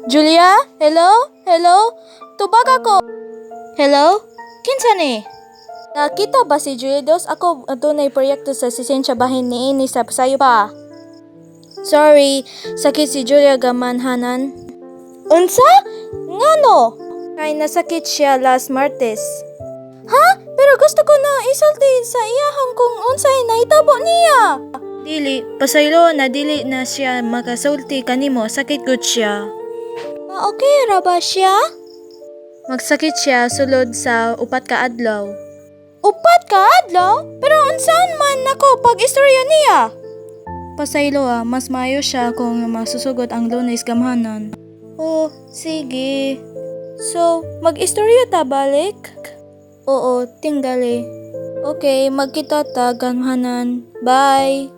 Julia? Hello? Hello? Tubag ako. Hello? Kinsa ni? Nakita ba si Julia Dos? Ako tunay proyekto sa sisensya bahin ni ini sa sayo pa. Sorry, sakit si Julia gamanhanan. Unsa? Ngano? Kay nasakit siya last Martes. Ha? Pero gusto ko na isulti sa iyahang kung unsay nahitabo niya. Dili, pasaylo na dili na siya makasulti kanimo, sakit gud siya. Okay ra ba siya? Magsakit siya sulod sa upat ka adlaw. Upat ka adlaw? Pero unsaon man nako pag istorya niya? Pasaylo mas maayo siya kung masusugod ang Lunes gamhanan. Oh, sige. So, mag-istorya ta balik? Oo, tinggali. Okay, magkita ta gamhanan. Bye!